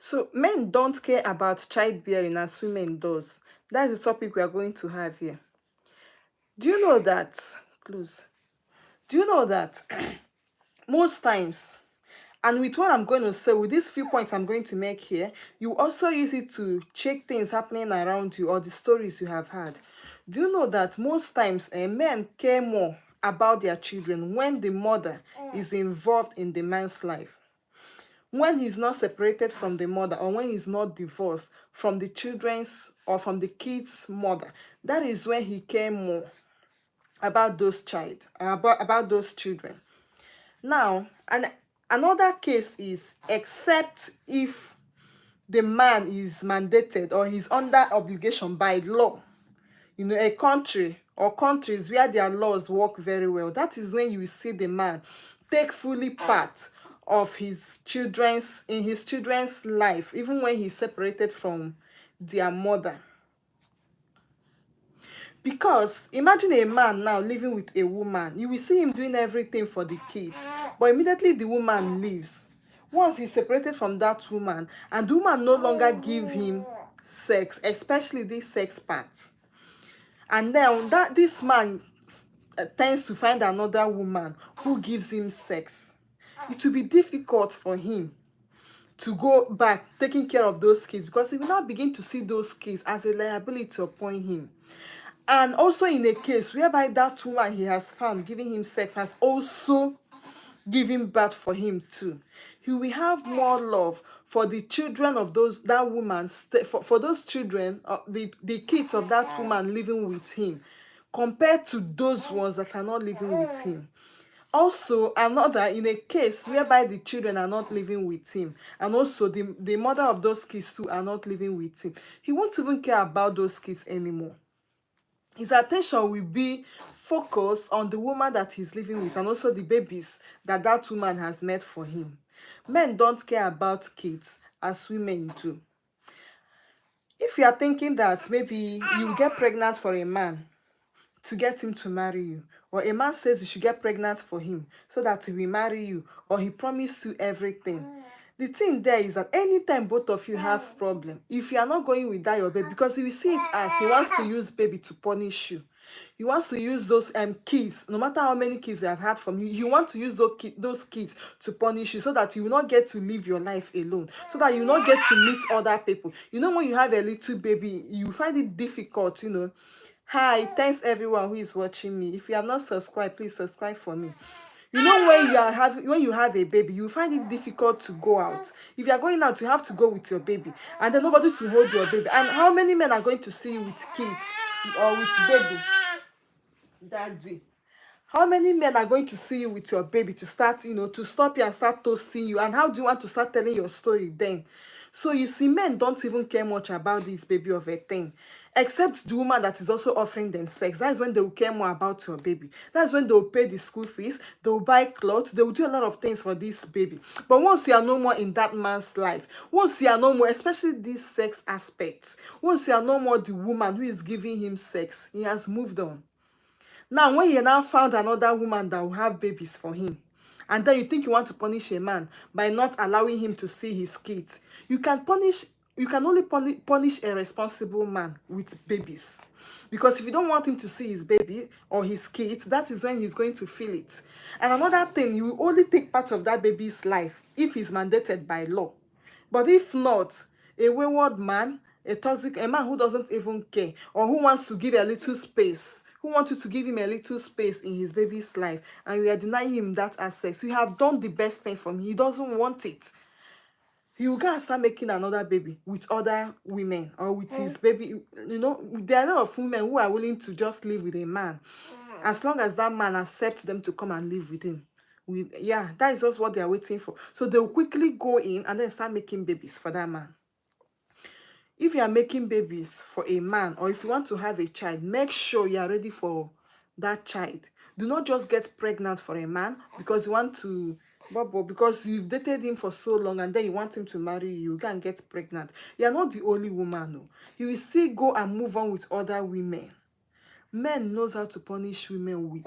So men don't care about childbearing as women does. That's the topic we are going to have here. Do you know that? Close. Do you know that most times, and with what I'm going to say, with these few points I'm going to make here, you also use it to check things happening around you or the stories you have had. Do you know that most times men care more about their children when the mother is involved in the man's life? When he's not separated from the mother, or when he's not divorced from the children's or from the kids' mother, that is when he care more about about those children. Now, another case is, except if the man is mandated or he's under obligation by law, a country or countries where their laws work very well, that is when you will see the man take fully part of his children's life, even when he's separated from their mother. Because imagine a man now living with a woman, you will see him doing everything for the kids, but immediately the woman leaves. Once he's separated from that woman, and the woman no longer give him sex, especially this sex part, and then this man tends to find another woman who gives him sex, it will be difficult for him to go back taking care of those kids, because he will now begin to see those kids as a liability upon him. And also in a case whereby that woman he has found giving him sex has also given birth for him too, he will have more love for the children of that woman, for those children, the kids of that woman living with him, compared to those ones that are not living with him. Also, another, in a case whereby the children are not living with him, and also the mother of those kids too are not living with him, he won't even care about those kids anymore. His attention will be focused on the woman that he's living with, and also the babies that woman has made for him. Men don't care about kids as women do. If you are thinking that maybe you get pregnant for a man to get him to marry you, or a man says you should get pregnant for him so that he will marry you, or he promised you everything, the thing there is that anytime both of you have problem, if you are not going with that your baby, because he will see it as he wants to use baby to punish you. He wants to use those kids, no matter how many kids you have had from you, you want to use those kids to punish you, so that you will not get to live your life alone, so that you will not get to meet other people. When you have a little baby, you find it difficult. Hi, thanks everyone who is watching me. If you have not subscribed, please subscribe for me. When you have a baby, you find it difficult to go out. If you are going out, you have to go with your baby, and then nobody to hold your baby. And how many men are going to see you with kids or with baby? Daddy. How many men are going to see you with your baby to start, to stop you and start toasting you? And how do you want to start telling your story then? So you see, men don't even care much about this baby of a thing, except the woman that is also offering them sex. That's when they will care more about your baby. That's when they will pay the school fees, they will buy clothes, they will do a lot of things for this baby. But once you are no more in that man's life, once you are no more, especially this sex aspect, once you are no more the woman who is giving him sex, he has moved on. Now, when you now found another woman that will have babies for him, and then you think you want to punish a man by not allowing him to see his kids, you can only punish a responsible man with babies. Because if you don't want him to see his baby or his kids, that is when he's going to feel it. And another thing, he will only take part of that baby's life if he's mandated by law. But if not, a wayward man, a man who doesn't even care, or who wants to give a little space, who wants you to give him a little space in his baby's life, and you are denying him that access, you have done the best thing for him. He doesn't want it. He will go and start making another baby with other women, or with his baby. There are a lot of women who are willing to just live with a man, as long as that man accepts them to come and live with him. That is just what they are waiting for. So they'll quickly go in and then start making babies for that man. If you are making babies for a man, or if you want to have a child, make sure you are ready for that child. Do not just get pregnant for a man because you want to, because you've dated him for so long and then you want him to marry you, you can get pregnant. You are not the only woman. No. You will still go and move on with other women. Men knows how to punish women with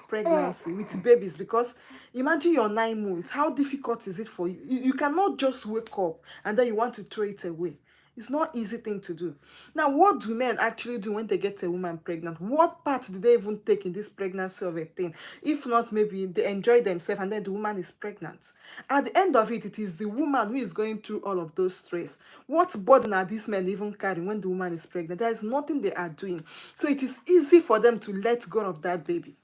pregnancy, with babies, because imagine you're 9 months. How difficult is it for you? You cannot just wake up and then you want to throw it away. It's not easy thing to do. Now, what do men actually do when they get a woman pregnant? What part do they even take in this pregnancy of a thing? If not, maybe they enjoy themselves and then the woman is pregnant. At the end of it, it is the woman who is going through all of those stress. What burden are these men even carrying when the woman is pregnant? There is nothing they are doing. So it is easy for them to let go of that baby.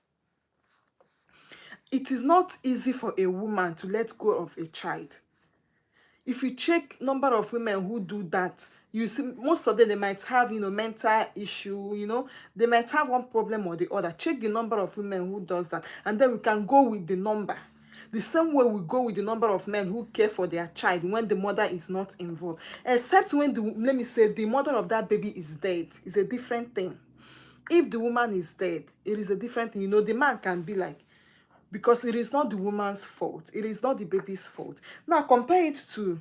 It is not easy for a woman to let go of a child. If you check number of women who do that, you see most of them, they might have, mental issue, they might have one problem or the other. Check the number of women who does that, and then we can go with the number. The same way we go with the number of men who care for their child when the mother is not involved, except when let me say, the mother of that baby is dead. It's a different thing. If the woman is dead, it is a different thing. The man can be like, because it is not the woman's fault, it is not the baby's fault. Now compare it to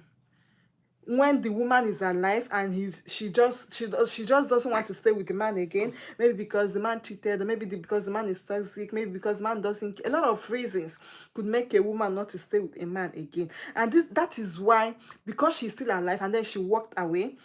when the woman is alive and she just doesn't want to stay with the man again, maybe because the man cheated, or maybe because the man is toxic, maybe because the man doesn't. A lot of reasons could make a woman not to stay with a man again, and that is why, because she's still alive and then she walked away,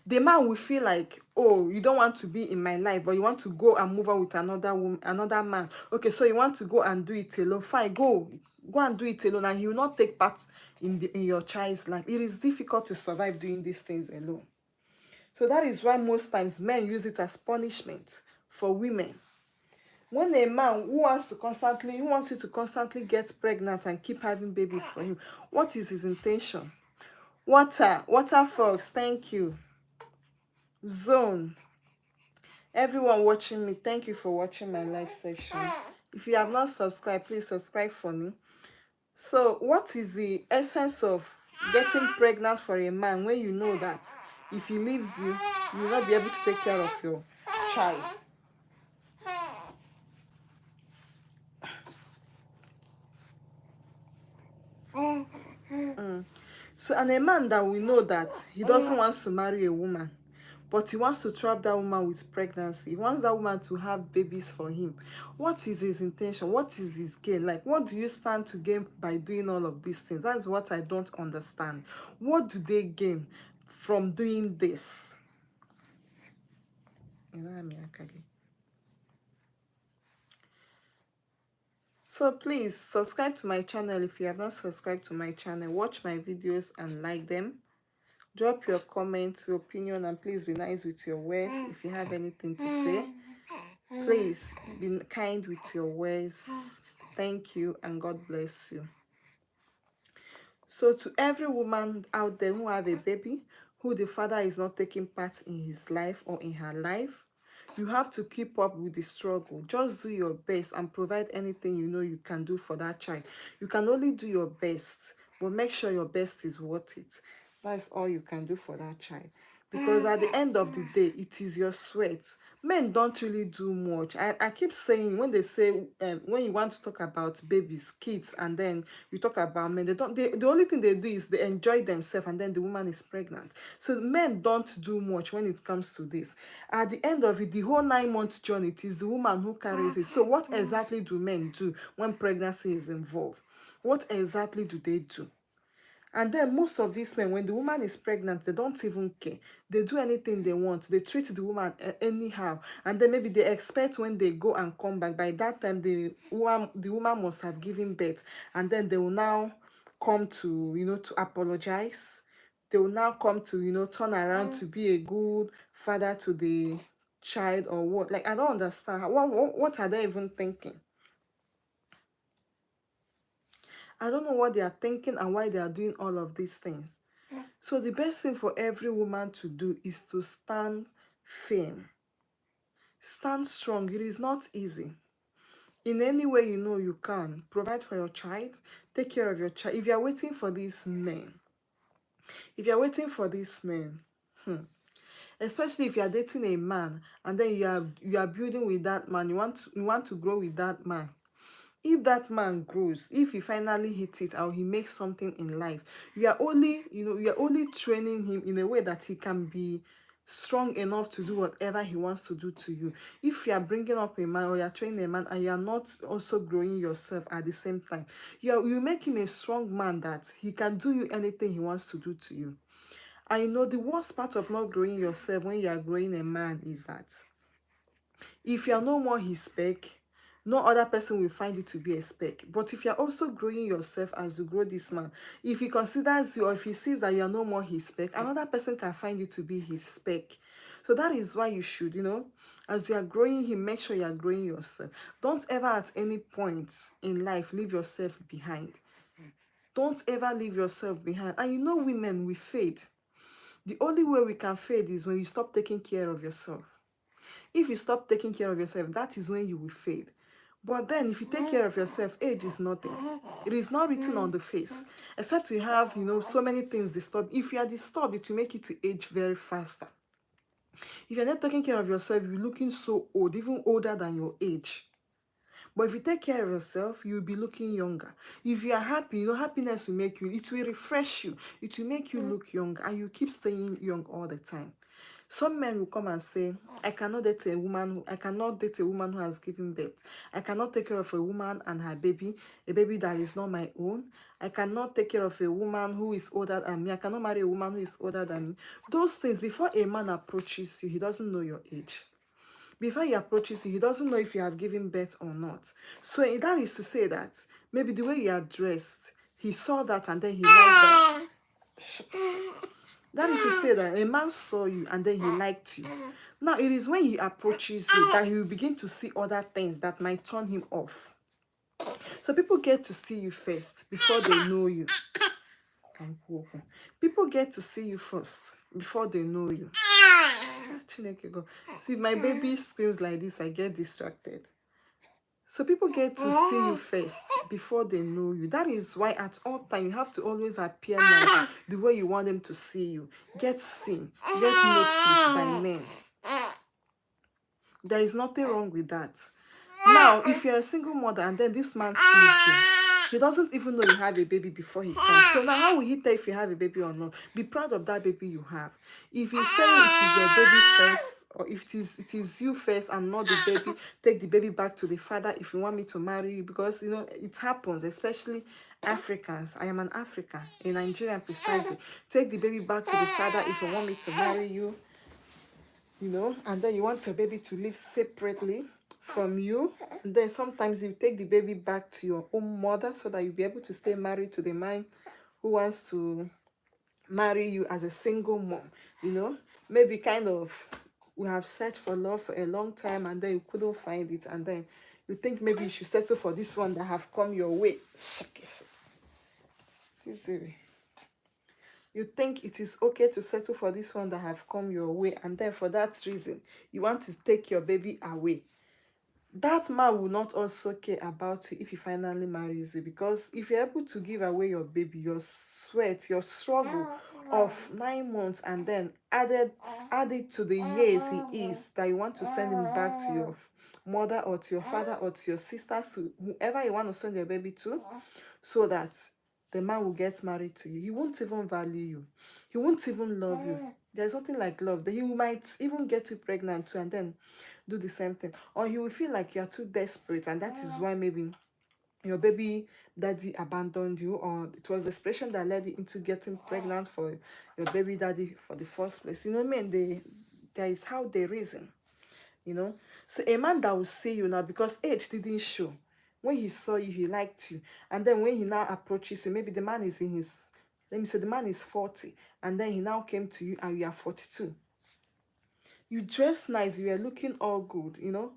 the man will feel like, oh, you don't want to be in my life, but you want to go and move on with another woman, another man. Okay, so you want to go and do it alone. Fine, go and do it alone, and he will not take part in your child's life. It is difficult to survive doing these things alone. So that is why most times men use it as punishment for women. When a man who wants you to constantly get pregnant and keep having babies for him, what is his intention? Water Fox, thank you. Zone, everyone watching me, thank you for watching my live session. If you have not subscribed, please subscribe for me. So what is the essence of getting pregnant for a man when you know that if he leaves you, you will not be able to take care of your child? So, and a man that we know that he doesn't want to marry a woman, but he wants to trap that woman with pregnancy. He wants that woman to have babies for him. What is his intention? What is his gain? Like, what do you stand to gain by doing all of these things? That's what I don't understand. What do they gain from doing this? So please subscribe to my channel if you have not subscribed to my channel. Watch my videos and like them. Drop your comments, your opinion, and please be nice with your words. If you have anything to say, please be kind with your words. Thank you, and God bless you. So to every woman out there who have a baby, who the father is not taking part in his life or in her life, you have to keep up with the struggle. Just do your best and provide anything you know you can do for that child. You can only do your best, but make sure your best is worth it. That's all you can do for that child. Because at the end of the day, it is your sweat. Men don't really do much. I keep saying, when they say, when you want to talk about babies, kids, and then you talk about men, the only thing they do is they enjoy themselves, and then the woman is pregnant. So men don't do much when it comes to this. At the end of it, the whole 9-month journey, it is the woman who carries it. So what exactly do men do when pregnancy is involved? What exactly do they do? And then most of these men, when the woman is pregnant, they don't even care. They do anything they want. They treat the woman anyhow. And then maybe they expect when they go and come back, by that time the woman must have given birth. And then they will now come to, to apologize. They will now come to, turn around to be a good father to the child or what. Like, I don't understand. What are they even thinking? I don't know what they are thinking and why they are doing all of these things. So the best thing for every woman to do is to stand firm. Stand strong. It is not easy. In any way you know you can, provide for your child, take care of your child. If you are waiting for these men, especially if you are dating a man and then you are building with that man, you want to grow with that man. If that man grows, if he finally hits it or he makes something in life, you are only training him in a way that he can be strong enough to do whatever he wants to do to you. If you are bringing up a man or you are training a man and you are not also growing yourself at the same time, you make him a strong man that he can do you anything he wants to do to you. And you know, the worst part of not growing yourself when you are growing a man is that if you are no more his spec, no other person will find you to be a spec. But if you are also growing yourself as you grow this man, if he considers you or if he sees that you are no more his spec, another person can find you to be his spec. So that is why you should, you know, as you are growing him, make sure you are growing yourself. Don't ever at any point in life leave yourself behind. Don't ever leave yourself behind. And you know, women, we fade. The only way we can fade is when you stop taking care of yourself. If you stop taking care of yourself, that is when you will fade. But then if you take care of yourself, age is nothing. It is not written on the face. Except you have, you know, so many things disturbed. If you are disturbed, it will make you to age very faster. If you're not taking care of yourself, you're looking so old, even older than your age. But if you take care of yourself, you'll be looking younger. If you are happy, you know, happiness will make you, it will refresh you. It will make you look young, and you keep staying young all the time. Some men will come and say, I cannot date a woman who has given birth. I cannot take care of a woman and her baby, a baby that is not my own. I cannot take care of a woman who is older than me. I cannot marry a woman who is older than me. Those things, before a man approaches you, he doesn't know your age. Before he approaches you, he doesn't know if you have given birth or not. So that is to say that maybe the way you are dressed, he saw that and then he liked that. That is to say that a man saw you and then he liked you. Now, it is when he approaches you that he will begin to see other things that might turn him off. So people get to see you first before they know you. People get to see you first before they know you. See, my baby screams like this, I get distracted. So people get to see you first before they know you. That is why at all times you have to always appear like the way you want them to see you. Get seen, get noticed by men. There is nothing wrong with that. Now, if you're a single mother and then this man sees you, he doesn't even know you have a baby before he comes. So now how will he tell if you have a baby or not? Be proud of that baby you have. If he's saying it is your baby first, or if it is you first and not the baby, take the baby back to the father if you want me to marry you. Because, you know, it happens, especially Africans. I am an African, a Nigerian precisely. Take the baby back to the father if you want me to marry you. You know, and then you want your baby to live separately from you, and then sometimes you take the baby back to your own mother so that you'll be able to stay married to the man who wants to marry you as a single mom. You know, maybe kind of we have searched for love for a long time and then you couldn't find it, and then you think maybe you should settle for this one that have come your way. You think it is okay to settle for this one that have come your way, and then for that reason you want to take your baby away. That man will not also care about you if he finally marries you, because if you're able to give away your baby, your sweat, your struggle of 9 months, and then added to the years he is, that you want to send him back to your mother or to your father or to your sisters, whoever you want to send your baby to, so that the man will get married to you, he won't even value you. He won't even love you. There's nothing like love. He might even get you pregnant too and then do the same thing. Or he will feel like you're too desperate, and that is why maybe your baby daddy abandoned you, or it was desperation that led you into getting pregnant for your baby daddy for the first place. You know what I mean? There is how they reason, you know. So a man that will see you now, because age didn't show. When he saw you, he liked you. And then when he now approaches you, maybe the man is in his, let me say the man is 40, and then he now came to you and you are 42. You dress nice, you are looking all good, you know.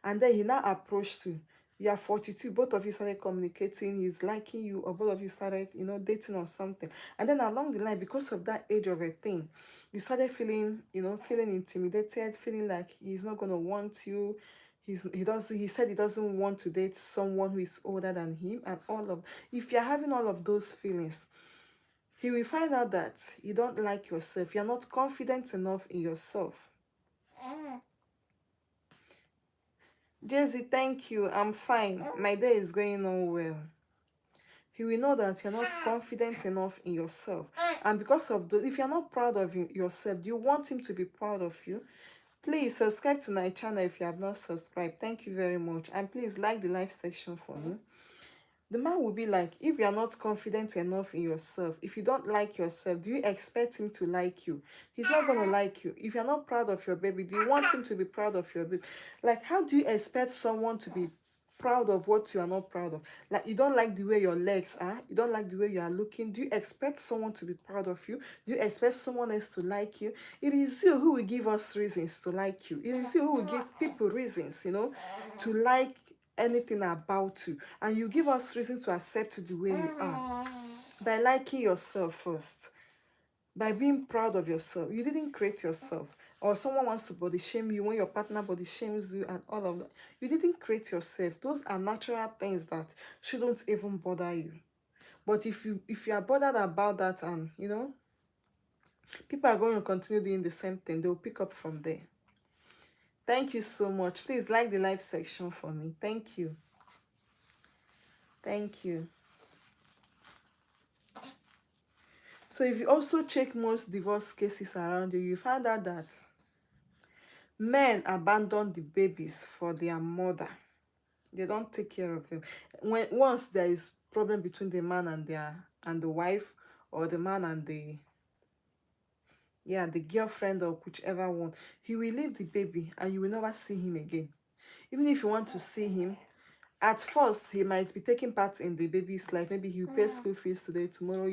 And then he now approached you. You are 42, both of you started communicating, he's liking you, or both of you started, you know, dating or something. And then along the line, because of that age of a thing, you started feeling, you know, feeling intimidated, feeling like he's not going to want you. He said he doesn't want to date someone who is older than him, and all of, if you're having all of those feelings, he will find out that you don't like yourself. You're not confident enough in yourself. Jesse, thank you. I'm fine. My day is going on well. He will know that you're not confident enough in yourself. And because of those, if you're not proud of yourself, do you want him to be proud of you? Please subscribe to my channel if you have not subscribed. Thank you very much. And please like the live section for me. The man will be like, if you are not confident enough in yourself, if you don't like yourself, do you expect him to like you? He's not going to like you. If you're not proud of your baby, do you want him to be proud of your baby? Like, how do you expect someone to be proud of what you are not proud of? Like, you don't like the way your legs are, you don't like the way you are looking. Do you expect someone to be proud of you? Do you expect someone else to like you? It is you who will give us reasons to like you. It is you who will give people reasons, you know, to like anything about you, and you give us reason to accept you the way you are by liking yourself first, by being proud of yourself. You didn't create yourself, or someone wants to body shame you when your partner body shames you and all of that. You didn't create yourself. Those are natural things that shouldn't even bother you. But if you are bothered about that, and you know, people are going to continue doing the same thing, they'll pick up from there. Thank you so much. Please like the live section for me. Thank you. Thank you. So if you also check most divorce cases around you, you find out that men abandon the babies for their mother. They don't take care of them. Once there is problem between the man and the wife, or the man and the girlfriend, or whichever one, he will leave the baby and you will never see him again. Even if you want to see him, at first he might be taking part in the baby's life. Maybe he will pay school fees today, tomorrow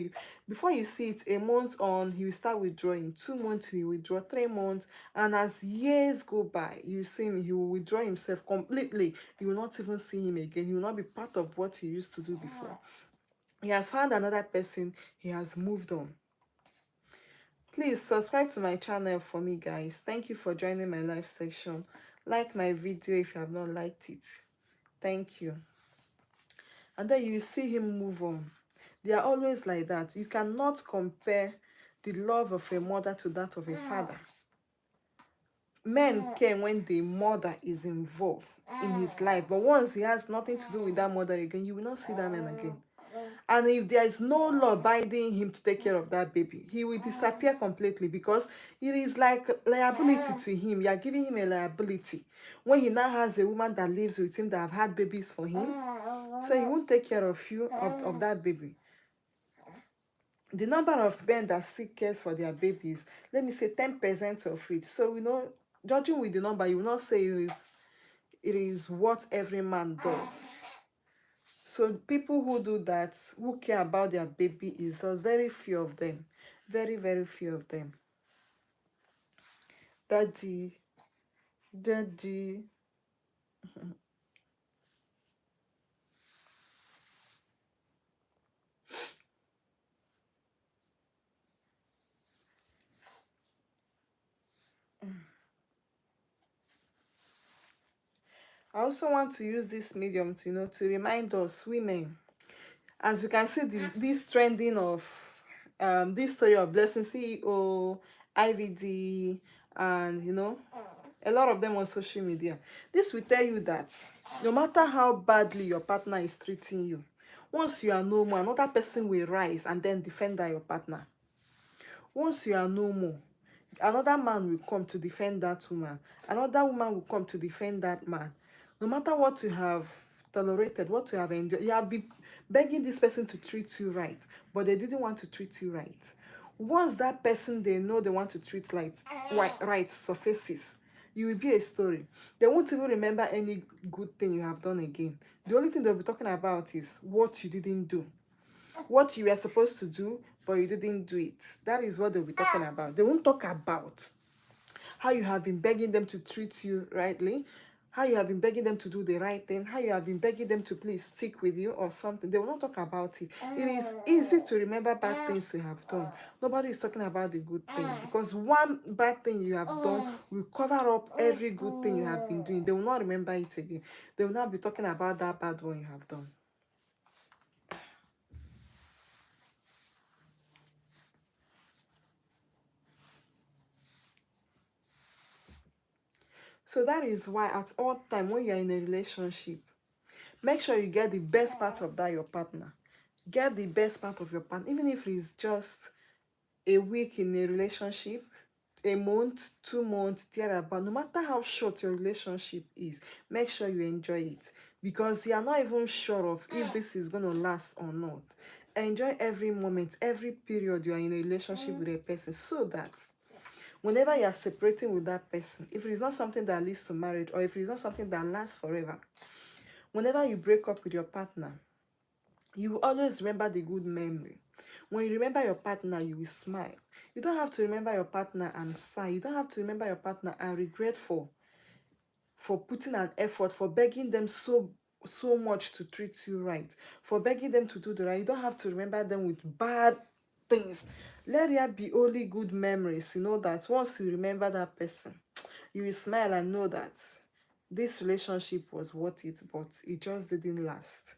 before you see it, a month on, he will start withdrawing. 2 months he will withdraw, 3 months, and as years go by, you see him, he will withdraw himself completely. You will not even see him again. He will not be part of what he used to do before. He has found another person, he has moved on. Please subscribe to my channel for me, guys. Thank you for joining my live section. Like my video if you have not liked it. Thank you. And then you see him move on. They are always like that. You cannot compare the love of a mother to that of a father. Men care when the mother is involved in his life, but once he has nothing to do with that mother again, you will not see that man again. And if there is no law binding him to take care of that baby, he will disappear completely, because it is like liability to him. You are giving him a liability. When he now has a woman that lives with him, that have had babies for him, so he won't take care of you, of that baby. The number of men that seek cares for their babies, let me say 10% of it. So, you know, judging with the number, you will not say it is what every man does. So people who do that, who care about their baby, is just very few of them. Very, very few of them. Daddy. I also want to use this medium to, you know, to remind us women, as we can see this trending of this story of Blessing CEO, IVD, and you know, a lot of them on social media. This will tell you that no matter how badly your partner is treating you, once you are no more, another person will rise and then defend your partner. Once you are no more, another man will come to defend that woman. Another woman will come to defend that man. No matter what you have tolerated, what you have enjoyed, you have been begging this person to treat you right, but they didn't want to treat you right. Once that person they know they want to treat right surfaces, you will be a story. They won't even remember any good thing you have done again. The only thing they'll be talking about is what you didn't do, what you were supposed to do, but you didn't do it. That is what they'll be talking about. They won't talk about how you have been begging them to treat you rightly, how you have been begging them to do the right thing, how you have been begging them to please stick with you or something. They will not talk about it. It is easy to remember bad things you have done. Nobody is talking about the good thing, because one bad thing you have done will cover up every good thing you have been doing. They will not remember it again. They will not be talking about that bad one you have done. So that is why at all time when you're in a relationship, make sure you get the best part of that your partner. Get the best part of your partner, even if it's just a week in a relationship, a month, 2 months, thereabout. No matter how short your relationship is, make sure you enjoy it, because you are not even sure of if this is going to last or not. Enjoy every moment, every period you are in a relationship with a person, so that whenever you are separating with that person, if it is not something that leads to marriage, or if it is not something that lasts forever, whenever you break up with your partner, you will always remember the good memory. When you remember your partner, you will smile. You don't have to remember your partner and sigh. You don't have to remember your partner and regret for putting an effort, for begging them so much to treat you right, for begging them to do the right. You don't have to remember them with bad things. Let there be only good memories. You know that once you remember that person, you will smile and know that this relationship was worth it, but it just didn't last.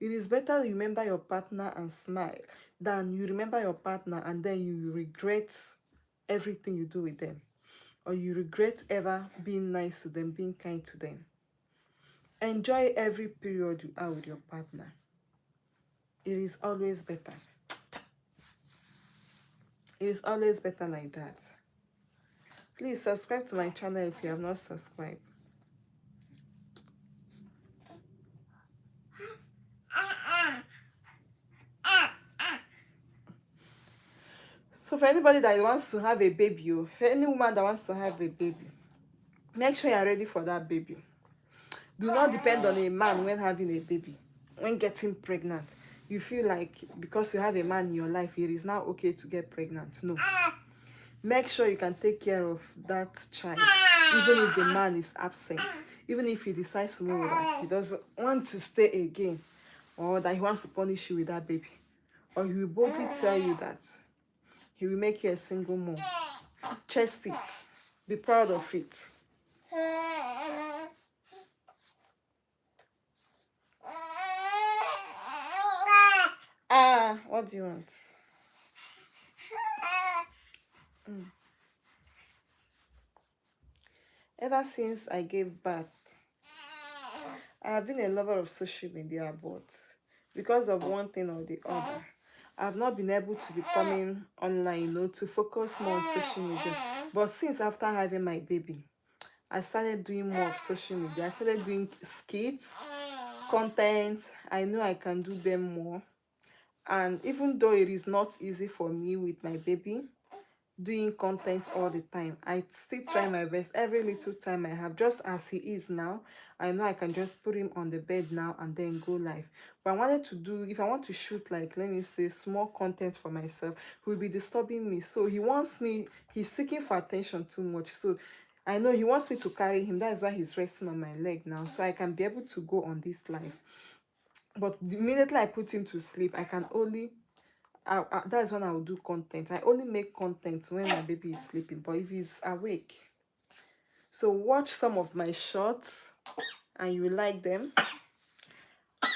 It is better you remember your partner and smile than you remember your partner and then you regret everything you do with them, or you regret ever being nice to them, being kind to them. Enjoy every period you are with your partner. It is always better. It is always better like that. Please subscribe to my channel if you have not subscribed. So for anybody that wants to have a baby, or for any woman that wants to have a baby, make sure you are ready for that baby. Do not depend on a man when having a baby, when getting pregnant. You feel like because you have a man in your life, it is now okay to get pregnant. No. Make sure you can take care of that child, even if the man is absent, even if he decides tomorrow that he doesn't want to stay again, or that he wants to punish you with that baby, or he will boldly tell you that he will make you a single mom. Chest it. Be proud of it. What do you want? Ever since I gave birth, I have been a lover of social media, but because of one thing or the other, I've not been able to be coming online, to focus more on social media. But since after having my baby, I started doing more of social media. I started doing skits, content. I know I can do them more. And even though it is not easy for me with my baby, doing content all the time, I still try my best every little time I have. Just as he is now, I know I can just put him on the bed now and then go live. But I wanted to do, if I want to shoot, like, let me say, small content for myself, he will be disturbing me. So he wants me, he's seeking for attention too much. So I know he wants me to carry him. That is why he's resting on my leg now, so I can be able to go on this live. But immediately I put him to sleep, I can only that is when I will do content. I only make content when my baby is sleeping, but if he's awake. So watch some of my shorts and you will like them.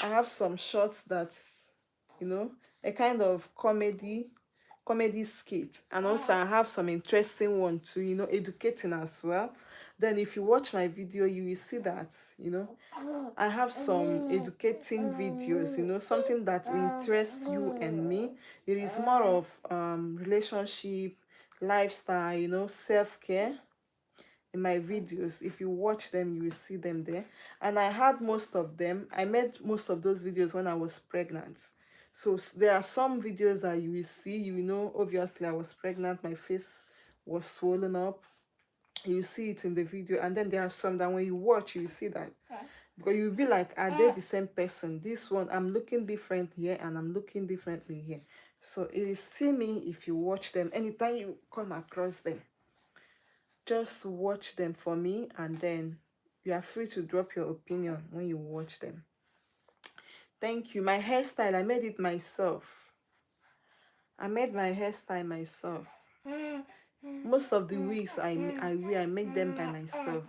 I have some shorts that, a kind of comedy skit, and also I have some interesting one too, educating as well. Then if you watch my video, you will see that I have some educating videos, something that will interest you and me. It is more of relationship, lifestyle, self-care in my videos. If you watch them, you will see them there. And I had most of them. I made most of those videos when I was pregnant. So there are some videos that you will see, obviously I was pregnant, my face was swollen up. You see it in the video. And then there are some that when you watch, you will see that, because you'll be like, are they the same person? This one, I'm looking different here and I'm looking differently here. So it is still me if you watch them. Anytime you come across them, just watch them for me, and then you are free to drop your opinion when you watch them. Thank you. My hairstyle, I made it myself. I made my hairstyle myself. Most of the wigs I wear, I make them by myself.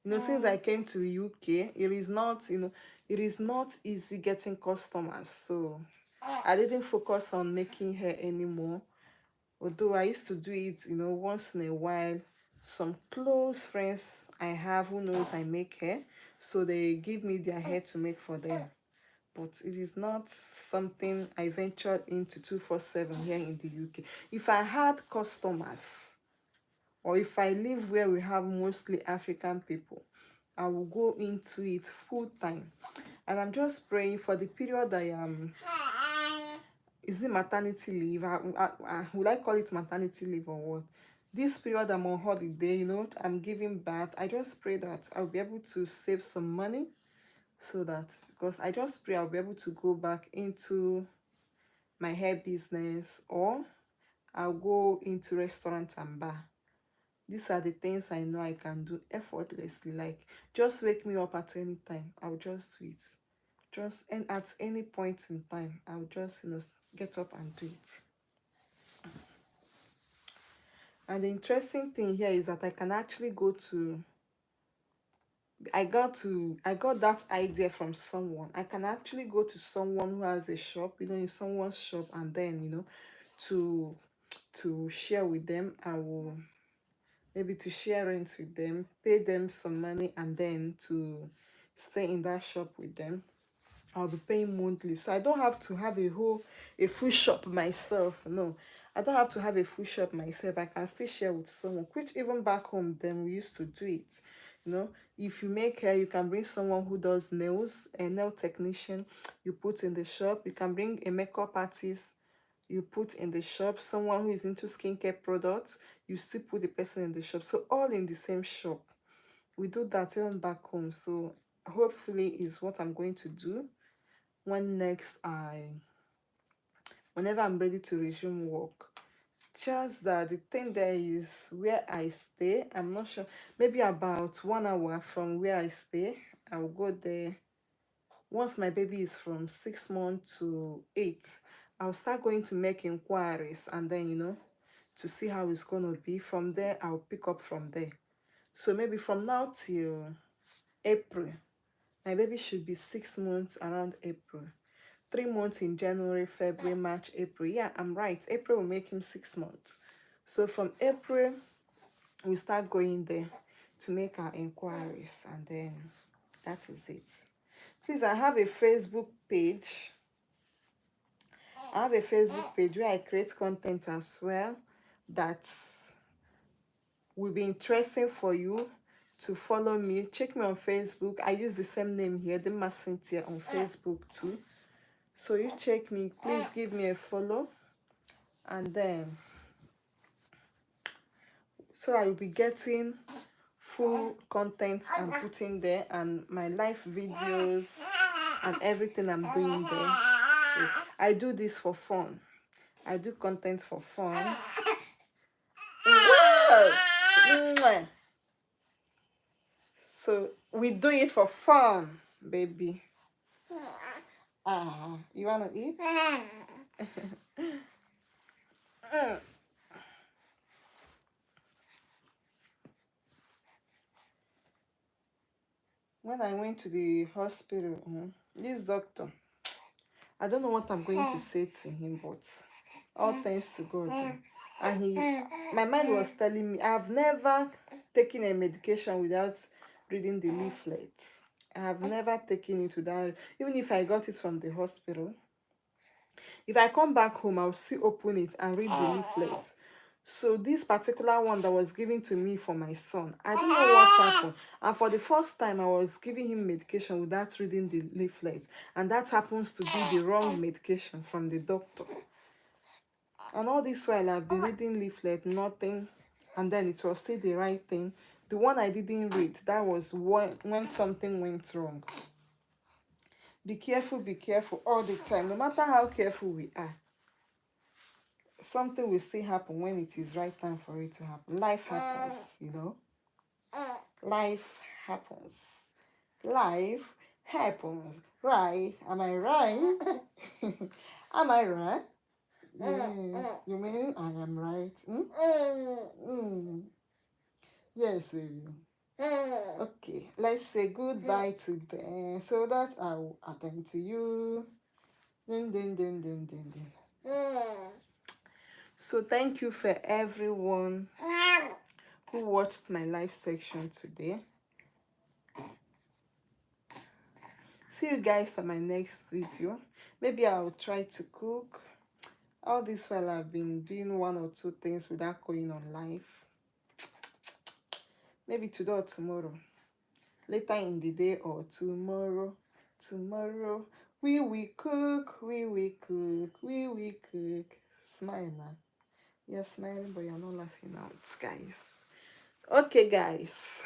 Since I came to the UK, it is not easy getting customers. So I didn't focus on making hair anymore. Although I used to do it, once in a while. Some close friends I have who knows I make hair, so they give me their hair to make for them. but it is not something I ventured into 247 here in the UK. If I had customers, or if I live where we have mostly African people, I will go into it full time. And I'm just praying for the period I am, is it maternity leave? Would I call it maternity leave or what? This period I'm on holiday, you know, I'm giving birth. I just pray that I'll be able to save some money, so that, because I just pray I'll be able to go back into my hair business, or I'll go into restaurant and bar. These are the things I know I can do effortlessly. Like, just wake me up at any time, I'll just do it. Just, and at any point in time, I'll just, you know, get up and do it. And the interesting thing here is that I can actually go to, I got that idea from someone. I can actually go to someone who has a shop, you know, in someone's shop, and then, you know, to share with them. I will maybe to share rent with them, pay them some money, and then to stay in that shop with them. I'll be paying monthly, so I don't have to have a full shop myself. No, I don't have to have a full shop myself. I can still share with someone, which even back home then we used to do it. You know, if you make hair, you can bring someone who does nails, a nail technician, you put in the shop. You can bring a makeup artist, you put in the shop. Someone who is into skincare products, you still put the person in the shop. So all in the same shop. We do that even back home. So hopefully is what I'm going to do whenever I'm ready to resume work. Just that the thing there is where I stay, I'm not sure, maybe about 1 hour from where I stay, I'll go there. Once my baby is from 6 months to 8, I'll start going to make inquiries, and then, you know, to see how it's going to be. From there, I'll pick up from there. So maybe from now till April, my baby should be 6 months around April. 3 months in January, February, March, April. Yeah, I'm right. April will make him 6 months. So from April, we start going there to make our inquiries, and then that is it. Please, I have a Facebook page. I have a Facebook page where I create content as well that will be interesting for you to follow me. Check me on Facebook. I use the same name here, Dimma Cynthia, on Facebook too. So you check me, please give me a follow, and then so I will be getting full content I'm putting there, and my live videos and everything I'm doing there. So I do this for fun. I do content for fun. What? So we do it for fun, baby. You wanna eat? When I went to the hospital, this doctor, I don't know what I'm going to say to him, but all thanks to God. And my mind was telling me, I've never taken a medication without reading the leaflet. I have never taken it without, even if I got it from the hospital. If I come back home, I'll still open it and read the leaflet. So this particular one that was given to me for my son, I don't know what happened. And for the first time, I was giving him medication without reading the leaflet. And that happens to be the wrong medication from the doctor. And all this while, I've been reading leaflet, nothing. And then it was still the right thing. The one I didn't read, that was when something went wrong. Be careful all the time. No matter how careful we are, something will still happen when it is right time for it to happen. Life happens, you know. Life happens. Life happens. Right? Am I right? Am I right? Yeah. You mean I am right? Yes, baby. Okay, let's say goodbye to them so that I will attend to you. Din. So thank you for everyone who watched my live section today. See you guys on my next video. Maybe I'll try to cook. All this while I've been doing one or two things without going on live. Maybe today or tomorrow. Later in the day or tomorrow. Tomorrow we will cook, we will cook, we will cook. Smile now. You're smiling, but you're not laughing out, guys. Okay, guys.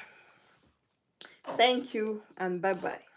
Thank you and bye-bye.